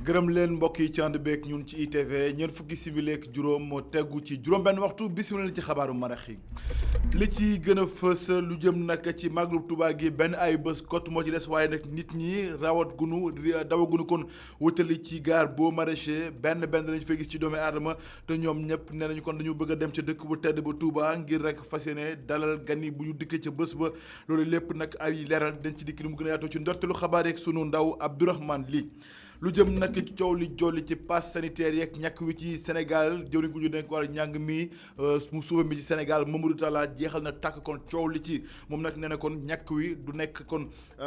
gërëm leen mbokk yi ci ànd beeg ñun ci ITV ñeent fukki simili ak juróom moo teggu ci juróom-benn waxtu bisimilah ci xabaaru marax yi li ci gën a fës lu jëm nag ci màggalu Tuubaa gi benn ay bés kot moo ci des waaye nag nit ñi rawat gunu dawagunu kon wutali ci gaar boo maraîcher benn lañu fay gis ci doomi aadama te ñoom ñëpp nee nañu kon dañu bëgg a dem ca dëkk bu tedd ba Touba ngir rek fas yéene dalal gan yi bu ñu dikkee ca bés ba loolu lépp nag ay leeral dañ ci dikk ni mu gën a yaatoo ci ndorteelu xabaar yeeg sunu ndaw Abdourahmane Ly lu jëm nag ci coow li jolli ci passe sanitaire yeeg ñàkk wi ci Sénégal jëwriñ gu ñu denk wàllu njàng mi mu suufa mi ci Sénégal Mamadou Talla jeexal na tàkk kon coow li ci moom nag nee na kon ñàkk wi du nekk kon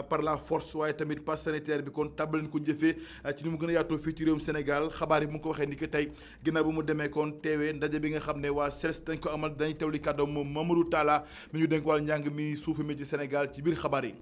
par la force waaye tamit passe sanitaire bi kon tàbbaleen ko jëfee ci ni mu gën a yaatoo fii ci réewum Sénégal xabaar yi mu ngi ko waxee ni que tey ginnaaw ba mu demee kon teewee ndaje bi nga xam ne waa CELS dañ ko amal dañuy teewli kàddoom moom Mamadou Talla mi ñu denk wàllu njàng mi suufa mi ci Sénégal ci biir xabaar yi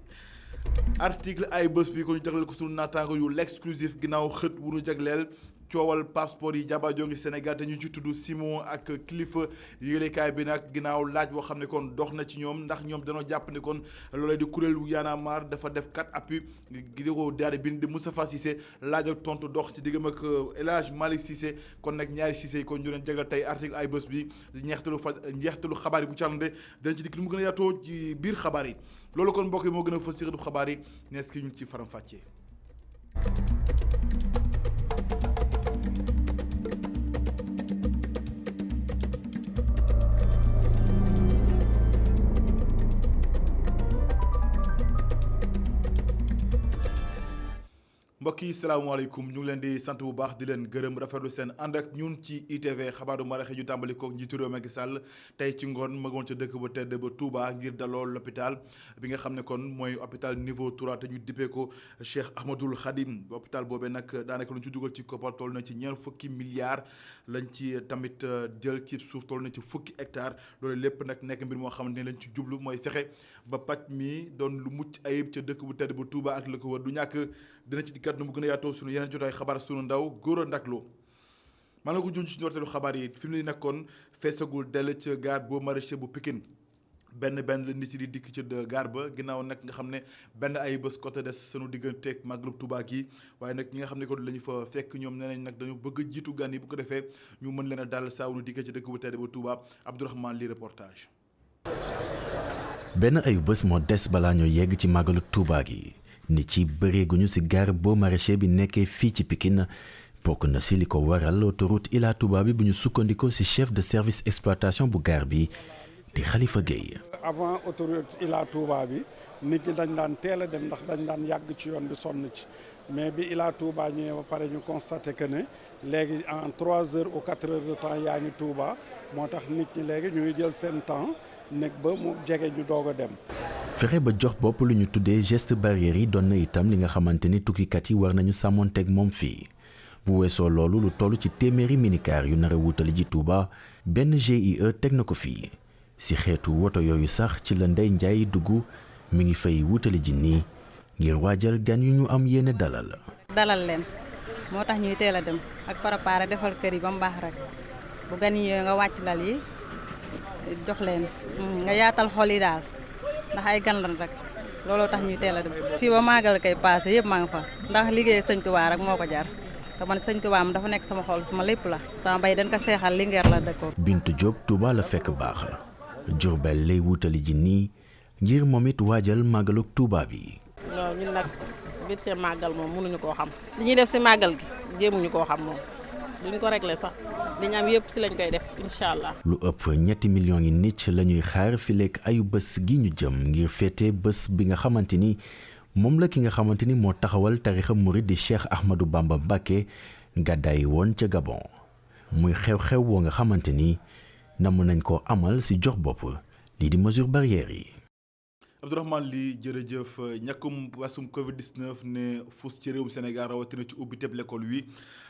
article ay bés bi ko ñu jagleel ko sunu naataango yu l'exclusif ginnaaw xët wu ñu jagleel coowal passeport yi jàmbaajoo ngi Sénégal te ñu ci tudd Simon ak kilifa yëlekaay bi nag ginnaaw laaj boo xam ne kon dox na ci ñoom ndax ñoom danoo jàpp ne kon loolee di kuréelu Y'en a marre dafa def 4 appuis gi di ko daal di bind Moustapha Cissé laaj ak tontu dox ci diggam ak El Hadj Malick Cissé kon nag ñaari Cissé yi kon ñu leen jagleel tey article ay bés bi njeextalu xabaar yi bu càllande danañ ci dikk li mu gën a yaatoo ci biir xabaar yi loolu kon mbokk yi moo gën a fës ci xëtu xabaar yi nees ki ñu ci faram fàccee mbokk yi salaamaaleykum ñu ngi leen di sant bu baax di leen gërëm rafetlu seen ànd ak ñun ci ITV xabaaru maraxe ñu tàmbali ko njiitu réew Macky Sall tey ci ngoon magoon ca dëkk ba tedd ba Touba ngir daloo l'hôpital bi nga xam ne kon mooy hôpital niveau 3 te ñu dippee ko Cheikh Ahmadoul Khadim hôpital boobee nag daanaka lu ñu ci dugal ci koppar toll na ci ñeent fukki milliards lañ ci tamit jël ci suuf toll na ci fukki hectares loolu lépp nag nekk mbir moo xamante ne lañ ci jublu mooy fexe ba paj mi doon lu mucc ayib ca dëkk bu tedd ba Touba ak la ko wër du ñàkk dina ci dikkat nu mu gën a yaatoo sunu yeneen jotaay xabaar sunu ndaw góor a ndakloo maa nga ko junj ci ndorteelu xabaar yi fi mu ne nag kon feesagul dell ca gaar boo maraîcher bu Pikine benn la nit yi di dikk ci gaar ba ginnaaw nag nga xam ne benn ay bés côté des sunu digganteeg màggalu Tuubaa gi waaye nag ñi nga xam ne kon la ñu fa fekk ñoom nee nañ nag dañu bëgg a jiitu gan yi bu ko defee ñu mën leen a dal saa wu ñu dikkee ci dëkk bu tedd ba Touba Abdourahmane Ly reportage. benn ayu bés moo des balaa ñoo yegg ci màggalu Tuubaa gi nit ci bëreeguñu ci gaar boo maraîcher bi nekkee fii ci Pikine bokk na ci li ko waral autoroute Ila Touba bi bu ñu sukkandikoo ci chef de service exploitation bu gaar bi di Khalifa Gueye. avant autoroute Ila Touba bi nit ñi dañ daan teel a dem ndax dañ daan yàgg ci yoon bi sonn ci mais bi Ila Touba ñëwee ba pare ñu constaté que ne léegi en 3 heures ou 4 heures de temps yaa ngi Touba moo tax nit ñi léegi ñuy jël seen temps nekk ba mu jege ñu doog a dem. fexe ba jox bopp lu ñu tuddee geste barrière yi doon na itam li nga xamante ni tukkikat yi war nañu sàmmoonteeg moom fii bu weesoo loolu lu toll ci téeméeri minicar yu nar a wutali ji Touba benn GIE teg na ko fii si xeetu woto yooyu sax ci la Ndey Njaay dugg mi ngi fay wutali ji nii ngir waajal gan yu ñu am yéene dalal leen moo tax ñuy teel a dem ak préparer defal kër yi ba mu baax rek bu gan yi nga wàcc lal yi jox leen nga yaatal xol yi daal ndax ay gan lan rek looloo tax ñuy teel a dem fii ba màggal kay passé yëpp maa ngi fa ndax liggéey sëñ Tuubaa rek moo ko jar te man sëñ Tuubaa dafa nekk sama xol sama lépp la sama bay dañ ko seexal Linguère la dëkkoon. Bintu Diop Touba la fekk baax Diourbel lay wutali ji nii ngir moom it waajal màggalu Touba bi. non ñun nag biir seen màggal moom mënuñu koo xam li ñuy def si màggal gi jéemuñu koo xam moom duñ ko réglé sax li ñu am yëpp si lañ koy def incha allah. lu ëpp 3 millions yi nit la ñuy xaar fi lekk ayu bés gi ñu jëm ngir féete bés bi nga xamante ni moom la ki nga xamante ni moo taxawal tarixa murid di Cheikh Ahmadou Bamba Mbacké gàddaay woon ca Gabon muy xew-xew woo nga xamante ni namm nañ ko amal ci jox bopp lii di mesure barrière yi. Abdourahmane Ly jërëjëf ñàkkum wasum Covid 19 ne fus ci réewum Sénégal rawatina ci ubbi teb l'école wi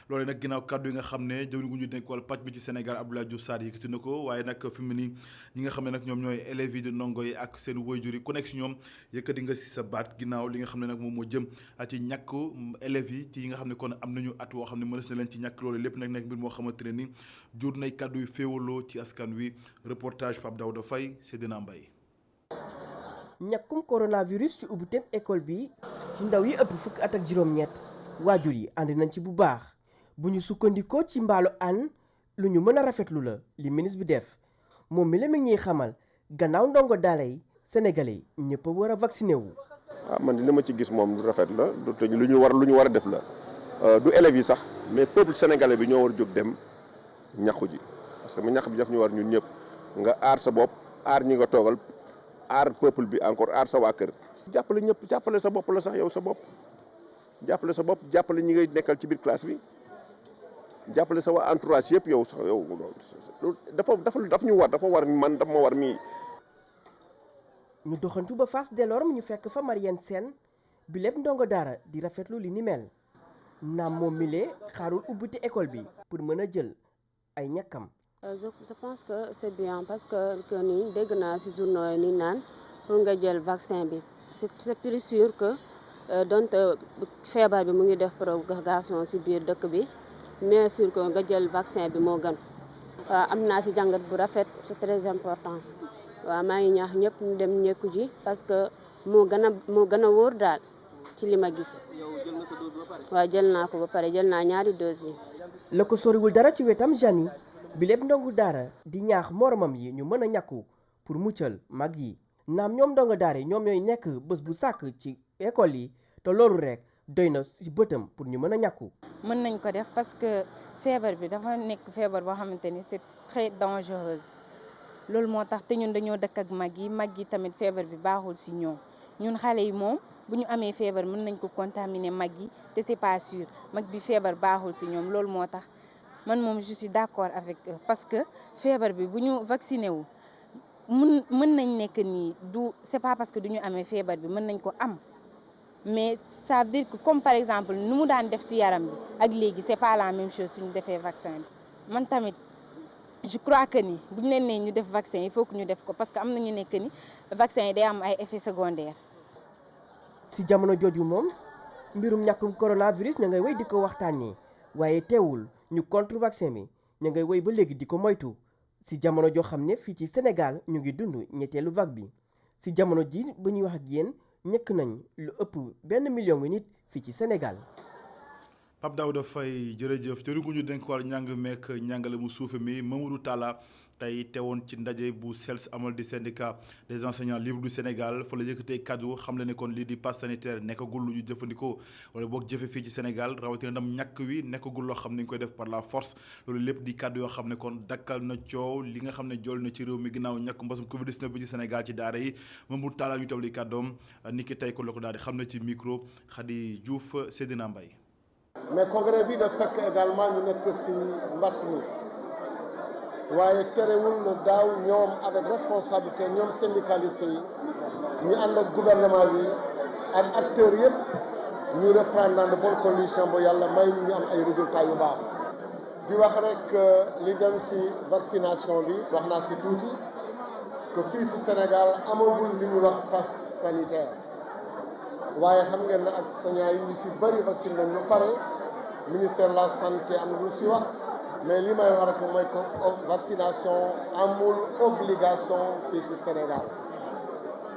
loolu nag ginnaaw kàddu yi nga xam ne jëwriñ gu ñu dénk wàllu pàcc bi ci Sénégal Abdoulaye Diouf Sarr yëkkati na ko waaye nag fi mu nii ñi nga xam ne nag ñoom ñooy élèves yi di ndongo yi ak seen waajur yi ku nekk si ñoom yëkkati nga si sa baat ginnaaw li nga xam ne nag moom moo jëm ci ñàkk élèves yi ci yi nga xam ne kon am nañu at woo xam ne mënees na leen ci ñàkk loolu lépp nag nekk mbir moo xamante ne ni jur nay kàddu yu féewaloo ci askan wi reportage Pape Daouda Faye Seydina Mbaye. ñàkkum coronavirus ci ubbiteb école bi ci ndaw yi ëpp fukk at ak juróom-ñett waajur yi ànd nañ ci bu baax bu ñu sukkandikoo ci mbaalu an lu ñu mën a rafetlu la li ministre bi def moom mi la mi ñuy xamal gannaaw ndongo daara yi sénégalais yi ñëpp a war a vacciné wu. man li ma ci gis moom lu rafet la lu ñu war a def la du élèves yi sax mais peuple sénégalais bi ñoo war a jóg dem ñaxu ji parce que ñax bi daf ñu war ñun ñëpp nga aar sa bopp aar ñi nga toogal aar peuple bi encore aar sa waa kër. jàppale ñëpp jàppale sa bopp la sax yow sa bopp jàppale ñi ngay nekkal ci biir classe bi jàppale sa waa entourage yëpp yow sax yow dafa war man daf ma war mii. ñu doxantu ba Fass Delorme ñu fekk fa Marienne Sène bi lépp ndongo daara di rafetlu li ni mel naam moom milee xaarul ubbite école bi pour mën a jël ay ñàkkam. Je pense que c'est bien parce que nii dégg naa ci journaux yi ni naan pour nga jël vaccin bi c'est plus sûr que donte feebar bi mu ngi def propagation ci biir dëkk bi mais sûr que nga jël vaccin bi moo gën. waaw am naa ci jàngat bu rafet c'est très important. waaw maa ngi ñaax ñëpp ñu dem ñekku ji parce que moo gën a wóor daal ci li ma gis. waaw jël naa ko ba pare jël naa ñaari doses yi. la ko soriwul dara ci wetam Jani bi lépp ndongo daara di ñaax moromam yi ñu mën a ñàkku pour muccal mag yi naam ñoom ndongo daara yi ñoom ñooy nekk bés bu sàkk ci école yi te loolu rek doy na ci bëtam pour ñu mën a ñàkku. mën nañ ko def parce que feebar bi dafa nekk feebar boo xamante ni c'est très dangereuse. loolu moo tax te ñun dañoo dëkk ak mag yi tamit feebar bi baaxul ci ñun xale yi moom bu ñu amee feebar mën nañ ko contaminer mag yi te c'est pas sûr mag bi feebar baaxul ci ñoom loolu moo tax man moom je suis d'accord avec eux parce que feebar bi bu ñu vacciné wu mën nañ nekk nii c'est pas parce que du ñu amee feebar bi mën nañ ko am mais ça veut dire que comme par exemple nu mu daan def ci yaram bi ak léegi c'est pas la même chose suñu defee vaccin bi man tamit. je crois que ni bu ñu leen nee ñu def vaccin il faut que ñu def ko parce que am na ñu nekk ni vaccin yi day am ay effets secondaires. ci jamono jooju moom mbirum ñàkkum coronavirus ña ngay wéy di ko waxtaanee waaye teewul ñu contre vaccin bi ña ngay wéy ba léegi di ko moytu ci jamono joo xam ne fii ci Sénégal ñu ngi dund ñetteelu vague bi ci jamono ji ba ñuy wax ak yéen ñëkk nañ lu ëpp 1 million ngi nit fii ci Sénégal. Pape Daouda Faye jërëjëf te ñu dénk wàllu njàng meek njàngale mu suufe mi Mamadou Talla tey teewoon ci ndaje bu SELS amal di syndicat des enseignants libres du Sénégal fa la yëkkatee kaddu xam le ne kon lii di pass sanitaire nekkagul lu ñu jëfandikoo wala boog jëfe fii ci Sénégal rawatina ndam ñàkk wi nekkagul loo xam ne ñu koy def par la force loolu lépp di kaddu yoo xam ne kon dakkal na coow li nga xam ne jol na ci réew mi ginnaaw ñàkk mbasum Covid-19 bi ci Sénégal ci daara yi Mamadou Talla ñu tawli kàddoom ni ki tey ko la ko daal di xam ne ci micro Khady Diouf Seydina Mbaye. mais congrès bi daf fekk également ñu nekk ci mbas mi waaye terewul daaw ñoom avec responsabilité ñoom syndicalistes yi ñu ànd ak gouvernement bi ak acteurs yëpp ñu reprendre dans de bonnes conditions ba yàlla may ñu am ay résultats yu baax. di wax rek li dem ci vaccination bi wax naa ci tuuti que fii ci Sénégal amagul li ñuy wax pass sanitaire waaye xam ngeen ne ak sañaa yi ñu ci bëri vacciné nañ lu pare ministère de la santé am na lu ci wax mais li may wax rek mooy que vaccination amul obligation fii ci Sénégal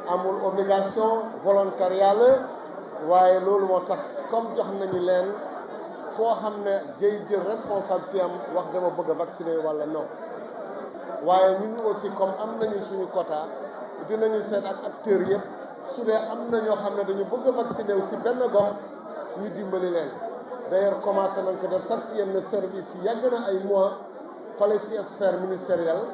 amul obligation volontariat la waaye loolu moo tax comme jox nañu leen koo xam ne jël responsabilité am wax dama bëgg a vacciner wala non waaye ñun aussi comme am nañu suñu quota dinañu seet ak acteurs yëpp su dee am na ñoo xam ne dañu bëgg a vacciner aussi benn gox ñu dimbali leen d'ailleurs commencé nañ ko def sax si yenn service yi yàgg na ay mois fale si sphère ministérielle.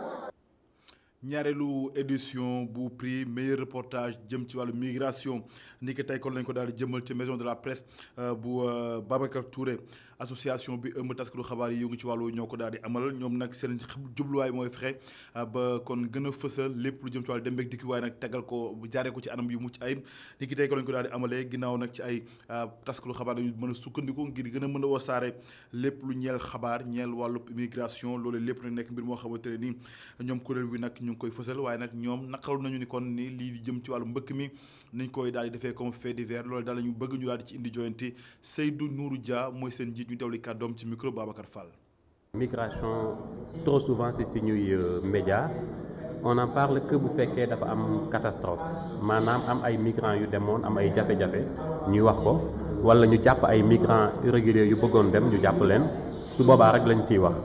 ñaareelu édition bu prix meilleur reportage jëm ci wàllu migration ni ki tey kon lañ ko daal di jëmal ci maison de la presse bu Babacar Touré association bi ëmb taskatu xabaar yi yëngu ci wàllu ñoo ko daal di amal ñoom nag seen jubluwaay mooy fexe ba kon gën a fësal lépp lu jëm ci wàllu dem beeg dikki waaye nag tegal ko jaaree ko ci anam yu mucc ayib ni ki tey kon lañ ko daal di amalee ginnaaw nag ci ay taskatu xabaar yu mën a sukkandiku ngir gën a mën a wasaare lépp lu ñeel xabaar ñeel wàllu immigration loolu lépp nag nekk mbir moo xamante ne ni ñoom kuréel bi nag ñu ngi koy fësal waaye nag ñoom naqaru nañu ni kon ni lii di jëm ci wàllu mbëkk mi nañ koy daal di defee comme fait divers loolu daal la ñu bëgg ñu daal di ci indi joyanti Seydou Nourou Dia mooy seen njiit ñu dewli kàddoom ci micro Babacar Fall. Migration trop souvent si suñuy média on en parle que bu fekkee dafa am catastrophe maanaam am ay migrants yu demoon am ay jafe-jafe ñuy wax ko wala ñu jàpp ay migrants irréguliers yu bëggoon dem ñu jàpp leen su boobaa rek lañ siy wax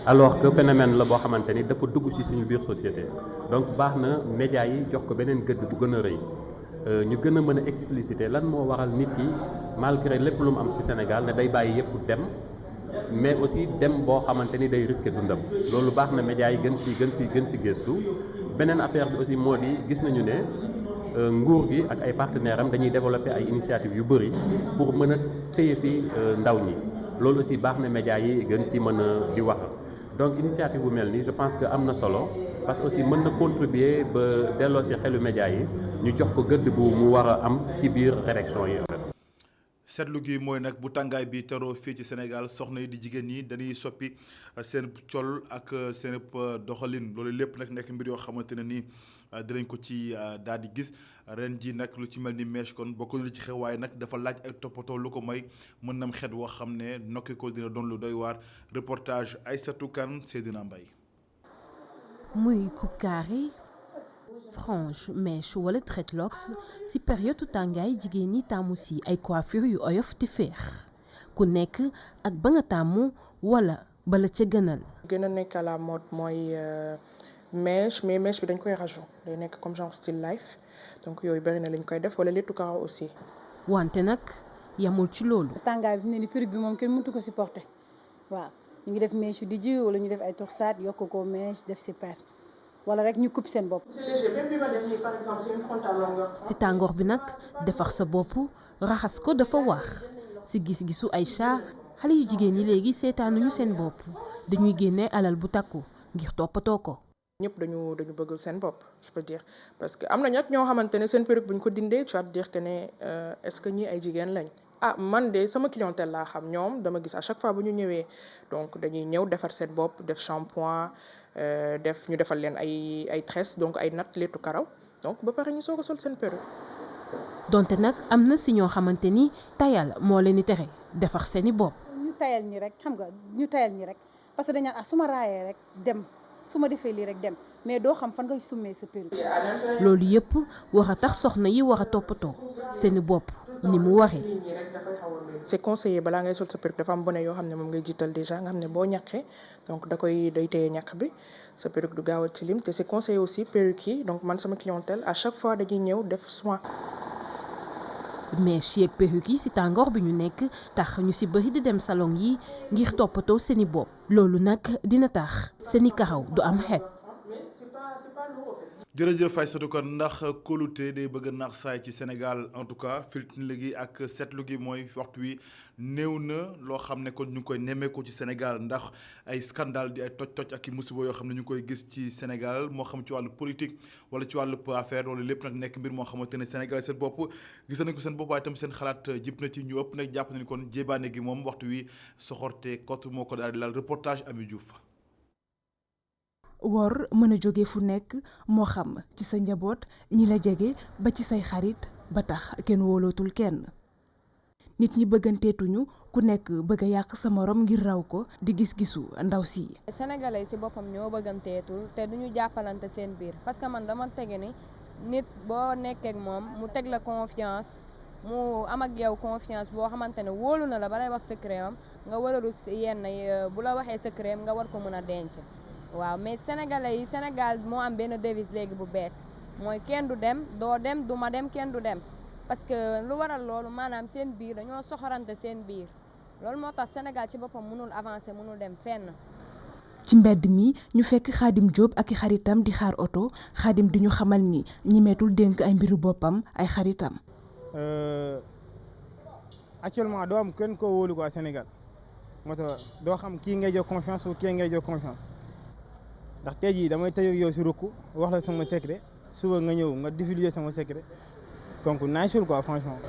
alors que phénomène la boo xamante ni dafa dugg ci suñu biir société donc baax na médias yi jox ko beneen gëdd bu gën a rëy ñu gën a mën a expliciter lan moo waral nit ki malgré lépp lu mu am ci Sénégal ne day bàyyi yëpp dem mais aussi dem boo xamante ni day risquer dundam loolu baax na médias yi gën ci gëstu beneen affaire bi aussi moo di gis nañu ne nguur gi ak ay partenaires am dañuy développer ay initiatives yu bëri pour mën a téye fi ndaw ñi loolu aussi baax na médias yi gën ci mën a di wax donc initiative bu mel nii je pense que am na solo parce que aussi mën na contribuer ba delloo ci xelu médias yi ñu jox ko gëdd bu mu war a am ci biir rédaction yi. seetlu gi mooy nag bu tàngaay bi teroo fii ci Sénégal soxna yi di jigéen ñi dañuy soppi seen col ak seen doxalin loolu lépp nag nekk mbir yoo xamante ne nii dinañ ko ci daal di gis ren ji nag lu ci mel ni mèche kon bokk na ci xew waaye nag dafa laaj ay toppatoo lu ko may mën nam xet woo xam ne nokki ko dina doon lu doy waar reportage Aïssatou Kane Seydina Mbaye. muy coupe carré frange mèche wala dreadlocks ci période tàngaay jigéen ñi tàmmu ci ay coiffure yu oyof te féex ku nekk ak ba nga tàmmu wala bala ca gënal. gën a nekk à la mode mooy mèche mais mèche bi dañ koy rajout day nekk comme genre style life donc yooyu bari na lañ koy def wala léttu karaw aussi. wante nag yamul ci loolu. tàngaay bi ne ni perruque bi moom kenn mënatu ko supporter waaw ñu ngi def mèche yu dijj wala ñu def ay torsade yokk ko mèche def ci per wala rek ñu coupe seen bopp. c'est léger même bi ma def nii par exemple c'est une frontale longueur. ci tàngoor bi nag defar sa bopp raxas ko dafa war ci gis-gisu Aïcha xale yu jigéen ñi léegi seetaanuñu seen bopp dañuy génne alal bu takku ngir toppatoo ko. ñëpp dañu bëgg seen bopp je peux dire parce que am na ñoo xamante ne seen perruque bu ñu ko dindee tu vas te dire que ne est-ce que ñii ay jigéen lañ. man de sama clientèle laa xam ñoom dama gis à chaque fois bu ñu ñëwee donc dañuy ñëw defar seen bopp def shampoing ñu defal leen ay tresses donc ay nattes léttu karaw donc ba pare ñu soog a sol seen perruque. donte nag am na si ñoo xamante ni tayal moo leen di tere defar seeni bopp. ñu tayal ñi rek xam nga ñu tayal ñi rek parce que dañu naan su ma raayee rek dem su ma defee lii rek dem mais doo xam fan nga summee sa perruque. loolu yëpp war a tax soxna yi war a toppatoo seeni bopp ni mu waxee. c'est conseillé balaa ngay sol sa perruque dafa am bonnet yoo xam ne moom ngay jiital déjà nga xam ne boo ñaqee donc day téye ñaq bi sa perruque du gaaw a tilim te c'est conseillé aussi perruque yi donc man sama clientèle à chaque fois dañuy ñëw def soin. mèche yeeg perruque yi ci tàngoor bi ñu nekk tax ñu ci bëri di dem salon yi ngir toppatoo seeni bopp loolu nag dina tax seeni karaw du am xeet. jërëjëf Aïssatou Kane ndax kóolute day bëgg a naax saay ci Sénégal en tout cas filtre gi ak seetlu gi mooy waxtu wi néew na loo xam ne kon ñu ngi koy nemmeeku ci Sénégal ndax ay scandale di ay toj-toj ak i musiba yoo xam ne ñu ngi koy gis ci Sénégal moo xam ci wàllu politique wala ci wàllu affaire loolu lépp nag nekk mbir moo xamante ne Sénégal seen bopp gis nañ ko seen bopp waaye tam seen xalaat jib na ci ñu ëpp nag jàpp nañ kon jébaane gi moom waxtu wi soxorte kot moo ko daal di laal reportage Ami Diouf. wor mën a jóge fu nekk moo xam ci sa njaboot ñi la jege ba ci say xarit ba tax kenn wóolootul kenn nit ñi bëgganteetuñu ku nekk bëgg a yàq sa morom ngir raw ko di gis-gisu ndaw si. sénégalais ci boppam ñoo bëgganteetul te duñu jàppalante seen biir parce que man dama tege ni nit boo nekkee ak moom mu teg la confiance mu am ak yow confiance boo xamante ne wóolu na la ba lay wax secret am nga war a rus yenn bu la waxee secret am nga war ko mën a denc. waaw mais sénégalais yi Sénégal moo am benn devise léegi bu bees mooy kenn du dem doo dem du ma dem kenn du dem parce que lu waral loolu maanaam seen biir dañoo soxorante seen biir loolu moo tax Sénégal ci boppam mënul avancer mënul dem fenn. ci mbedd mi ñu fekk Khadim Diop ak i xaritam di xaar oto Khadim di ñu xamal ni ñimeetul dénk ay mbiru boppam ay xaritam. actuellement doo am kenn koo wóolu ko Sénégal moo tax doo xam kii ngay jox confiance ou kii ngay jox confiance. ndax tey jii damay tëjoo yow si rukk wax la sama secret suba nga ñëw nga divulguer sama secret donc naajul quoi franchement.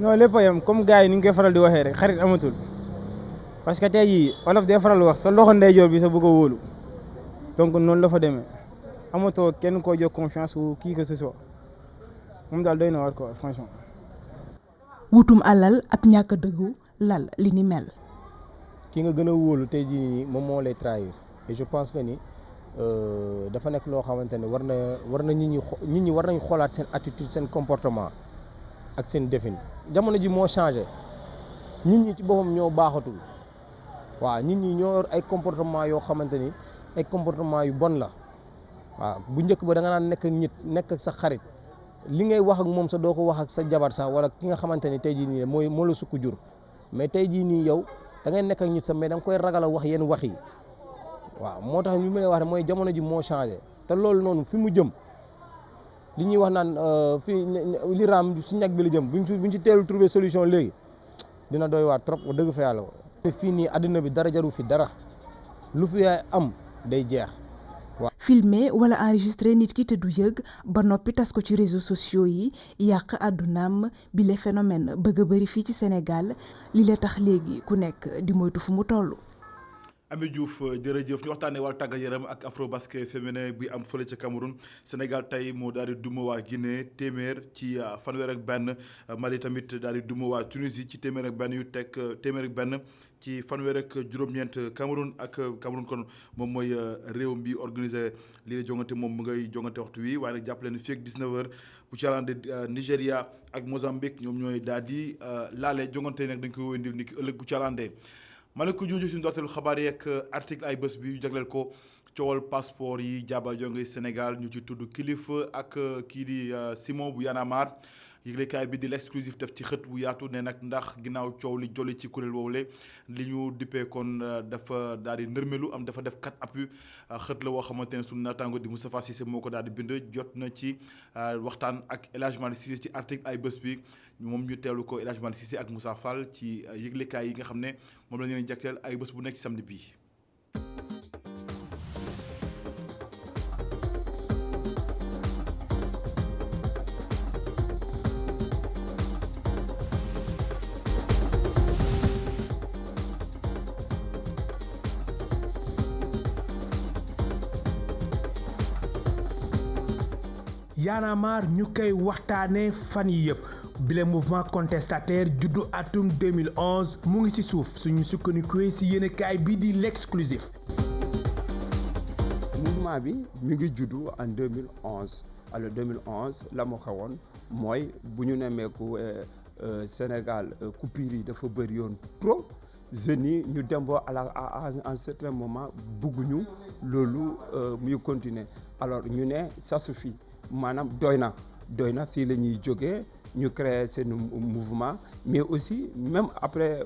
non lépp a yem comme gars yi ni ñu koy faral di waxee rek xarit amatul parce que tey jii olof day faral wax sa loxo ndeyjoor bi sa bëgg a wóolu donc noonu la fa demee amatoo kenn koo jox confiance ou kii que ce soit moom daal doy na war quoi franchement. wutum alal ak ñàkk dëggu lal li ni mel. ki nga gën a wóolu tey jii nii moom moo lay trahir et je pense que ni. dafa nekk loo xamante ne war na nit ñi war nañ xoolaat seen attitude seen comportement ak seen defin jamono ji moo changé nit ñi ci boppam ñoo baaxatul waaw nit ñi ñoo yor ay comportement yoo xamante ni ay comportement yu bon la waaw bu njëkk ba da nga naan nekk ak nit nekk ak sa xarit li ngay wax ak moom sa doo ko wax ak sa jabar sax wala ki nga xamante ni tey jii nii moo la sukk jur mais tey jii nii yow da ngay nekk ak nit sax mais da nga koy ragal a wax yenn wax yi waaw moo tax li ma lay wax rek mooy jamono ji moo changé te loolu noonu fi mu jëm li ñuy wax naan fii li raam si ñag bi la jëm buñ ci teelu trouver solution léegi dina doy waar trop wax dëgg fa yàlla fii nii àddina bi dara jaru fi dara lu fi am day jeex. filmer wala enregistrer nit ki te du yëg ba noppi tas ko ci réseaux sociaux yi yàq àddunaam bi le phénomène bëgg a bëri fii ci Sénégal li la tax léegi ku nekk di moytu fu mu toll. Ami Diouf jërëjëf ñu waxtaanee wàllu tàggat yaram ak afro basket féminin bi am fële ca Cameroun Sénégal tey moo daal di duma waa Guinée téeméer ci fanweer ak benn Mali tamit daal di duma waa Tunisie ci téeméer ak benn yu teg téeméer ak benn ci fanweer ak juróom-ñeent Cameroun kon moom mooy réew bi organisé lii la jongante moom mu ngay jongante waxtu wi waaye nag jàppale ne fii ak 19h bu ci àllande Nigéria ak Mozambique ñoom ñooy daal di laale jongante nag dañ koy wéyandil ni ki ëllëg bu ci àllande ma ne ko junj suñu ndorteelu xabaar yi ak article ay bés bi ñu jagleel ko coowal passeport yi jaaba jonge Sénégal ñu ci tudd kilifa ak kii di Simon bu Y'en a marre yëglekaay bi di l'exclusif def ci xët bu yaatu ne nag ndax ginnaaw coow li jolli ci kuréel woowule li ñu dippee kon dafa daal di nërmelu am dafa def 4 appuis xët la woo xamante ne suñu naataango di Moustapha Cissé moo ko daal di bind jot na ci waxtaan ak El Hadj Malick Cissé ci article ay bés bi moom ñu teelu ko El Hadj Malick Cissé ak Moussa Fall ci yëglekaay yi nga xam ne moom la ñu leen jagleel ay bés bu nekk ci samedi bii. Y'en a marre ñu koy waxtaanee fan yi yëpp bile mouvement contestataire juddu atum 2011 mu ngi ci suuf suñu sukkandikuwee ci yéenekaay bi di l'exclusif. mouvement bi mi ngi juddu en 2011 alors 2011 la mu xewoon mooy bu ñu nemmeeku Sénégal coupure yi dafa bëri yoon trop jeunes yi ñu dem ba à un certain moment bugguñu loolu muy continuer alors ñu ne ça suffit. maanaam doy na fii la ñuy jógee ñu créer seen mouvement mais aussi même après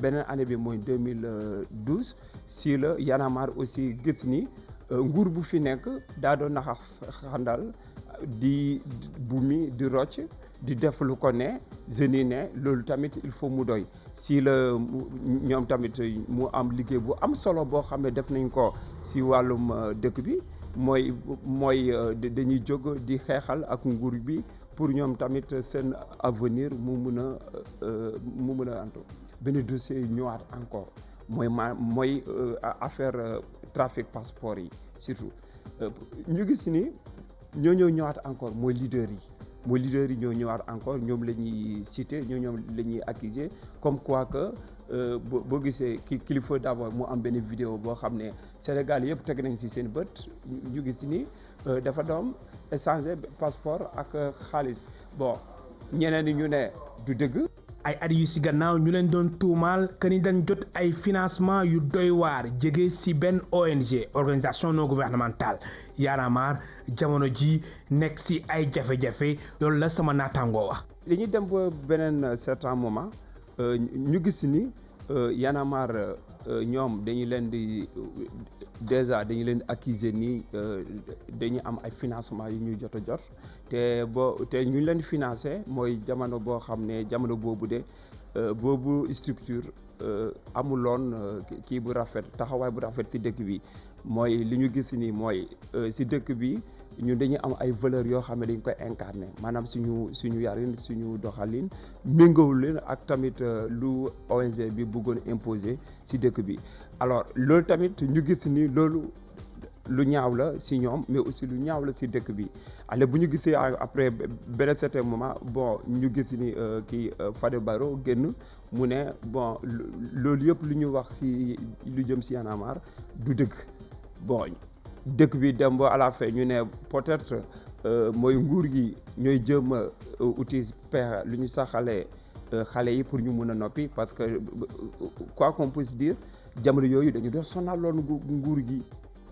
beneen année bi mooy 2012 si la Y'en a marre aussi gis ni nguur bu fi nekk daa doon naxa xandal di bumi di rocc di def lu ko ne jeunes yi ne loolu tamit il faut mu doy si la ñoom tamit mu am liggéey bu am solo boo xam ne def nañ ko si wàllum dëkk bi mooy dañuy jóg di xeexal ak nguur bi pour ñoom tamit seen avenir mu mun a antu benn dossier ñëwaat encore mooy affaire trafic passeport yi surtout ñu gis ni ñoo ñëwaat encore mooy leader yi ñoo ñëwaat encore ñoom la ñuy citer ñoom la ñuy accuser comme quoi que boo gisee kilifa d'abord mu am benn vidéo boo xam ne Sénégal yëpp teg nañ ci seen bët ñu gis ni dafa doom échanger passeport ak xaalis bon ñeneen ñi ñu ne du dëgg. ay at yu ci gannaaw ñu leen doon tuumaal que ni dañ jot ay financement yu doy waar jege ci benn ONG organisation non gouvernementale Y'en a marre jamono ji nekk ci ay jafe-jafe loolu la sama naataangoo wax. li ñu dem ba beneen certain moment. ñu gis ni Y'en a marre ñoom dañu leen di accuser ni dañu am ay financement yu ñuy jot te ñu leen di financer mooy jamono boo xam ne jamono boobu de boobu structure amuloon kii bu rafet taxawaay bu rafet ci dëkk bi mooy li ñu gis ni mooy ci dëkk bi ñun dañuy am ay valeurs yoo xam ne dañ koy incarner maanaam suñu yarin suñu doxalin méngoowul leen ak tamit lu ONG bi bëggoon imposer ci dëkk bi alors loolu tamit ñu gis ni loolu lu ñaaw la ci ñoom mais aussi lu ñaaw la ci dëkk bi ale bu ñu gisee après benn certain moment bon ñu gis ni kii Fadel Barro génn mu ne bon loolu yëpp lu ñu wax ci lu jëm ci Y'en a marre du dëgg bon dëkk bi dem ba à la fin ñu ne peut-être mooy nguur gi ñooy jëm a uti pexe lu ñu saxalee xale yi pour ñu mun a noppi parce que quoi qu'on puisse dire jamono yooyu dañu doon sonaloon nguur gi.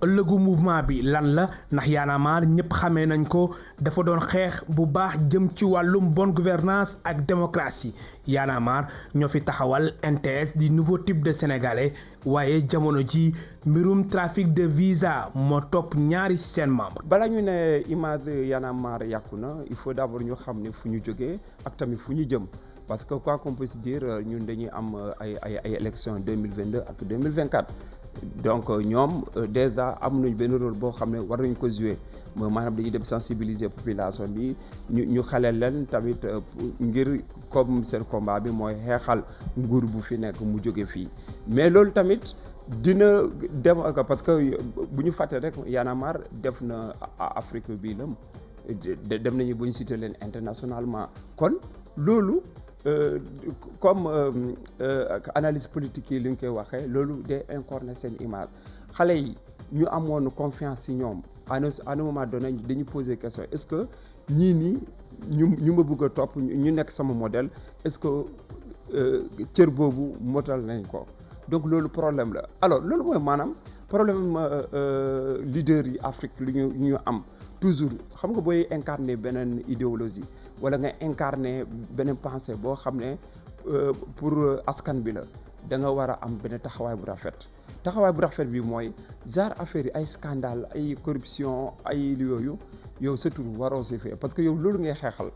ëllëgu mouvement bi lan la ndax Y'en a marre ñëpp xamee nañ ko dafa doon xeex bu baax jëm ci wàllum bonne gouvernance ak démocratie Y'en a marre ñoo fi taxawal NTS di nouveau type de sénégalais waaye jamono ji mbirum trafic de visa moo topp ñaari ci seen membre. bala ñu ne image Y'en a marre yàqu na il faut d'abord ñu xam ne fu ñu jógee ak tamit fu ñu jëm parce que quoi qu'on puisse dire ñun dañuy am ay élections 2022 ak 2024. donc ñoom déjà am nañu benn rôle boo xam ne war nañu ko jouer maanaam dañuy dem sensibiliser population bi ñu xale leen tamit ngir comme seen combat bi mooy xeexal nguur bu fi nekk mu jóge fii mais loolu tamit dina dem parce que bu ñu fàtte rek Y'en a marre def na Afrique bi lëm dem nañu bu ñu cité leen internationalement kon loolu comme analyse politique yi li ñu koy waxee loolu day incarner seen image xale yi ñu amoon confiance ci ñoom à un moment donné dañu poser question est-ce que ñii nii ñu ma bëgg a topp ñu nekk sama modèle est-ce que cër boobu motal nañ ko donc loolu problème la alors loolu mooy maanaam problème leader yi Afrique lu ñu am toujours xam nga booy incarner beneen idéologie wala nga incarner beneen pensée boo xam ne pour askan bi la da nga war a am benn taxawaay bu rafet bi mooy genre affaire yi ay scandale ay corruption ay yooyu yow sa tur waroo si fee parce que yow loolu ngay xeexal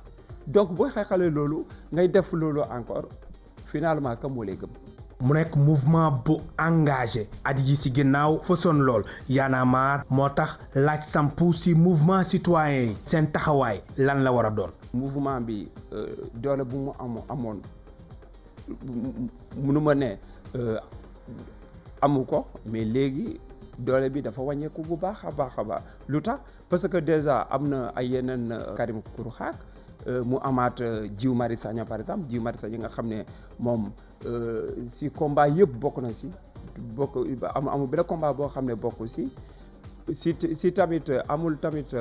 donc booy xeexalee loolu ngay def loolu encore finalement kam moo lay gëm. mu nekk mouvement bu engagé at yi ci ginnaaw façon lool Y'en a marre moo tax laaj sampu ci mouvement citoyen yi seen taxawaay lan la war a doon. mouvement bi doole bu mu amoon munu ma ne amu ko mais léegi doole bi dafa wàññeeku bu baax a baax lu tax parce que déjà am na ay yeneen Karim Xrum Xax mu amaat Guy Marius Sagna par exemple Guy Marius Sagna nga xam ne moom si combat yëpp bokk na si amul benn combat boo xam ne bokk si tamit amul tamit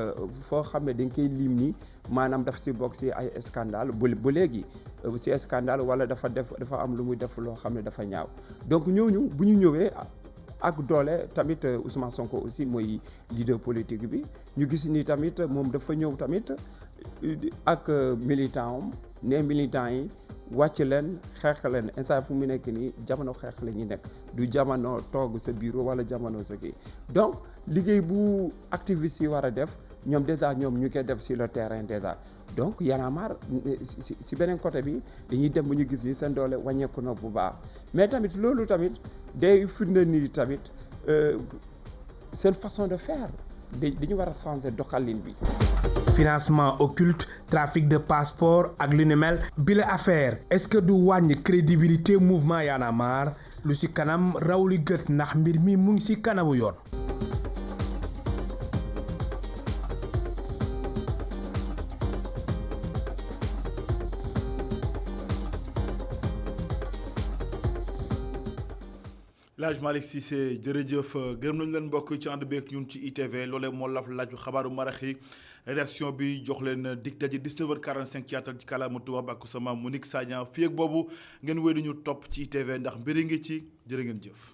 foo xam ne dañ koy lim ni maanaam daf si bokk si ay scandale bu léegi si scandale wala dafa am lu muy def loo xam ne dafa ñaaw donc ñooñu bu ñu ñëwee ak doole tamit Ousmane Sonko aussi mooy leader politique bi ñu gis ni tamit moom dafa ñëw tamit ak militant am ne militant yi wàcc leen xeex leen instant fu mu nekk nii jamono xeex la ñuy nekk du jamono toog sa bureau wala jamono sa kii donc liggéey bu activiste yi war a def ñoom déjà ñoom ñu koy def sur le terrain déjà donc Y'en a marre si beneen côté bi dañuy dem bu ñu gis ni seen doole wàññeeku na bu baax mais tamit loolu tamit day firnde ni tamit seen façon de faire dañu war a changer doxalin bi. financement occulte trafic de passeport ak lu ni mel bi la affaire est-ce que du wàññi crédibilité mouvement Y'en a marre lu ci kanam raw li gët ndax mbir mi mu ngi ci kanamu yoon. El Hadj Malick Cissé jërëjëf gërëm nañu leen mbokk ci ànd beeg ñun ci ITV loolee moo laf laaju xabaaru marax yi rédaction bi jox leen dig daje 19h45 ci yaatal ci kàllaama tubaab ak sama Monique Sagna fii ak boobu ngeen wéy di ñu topp ci ITV ndax mbiri ngi ci jërë ngeen jëf.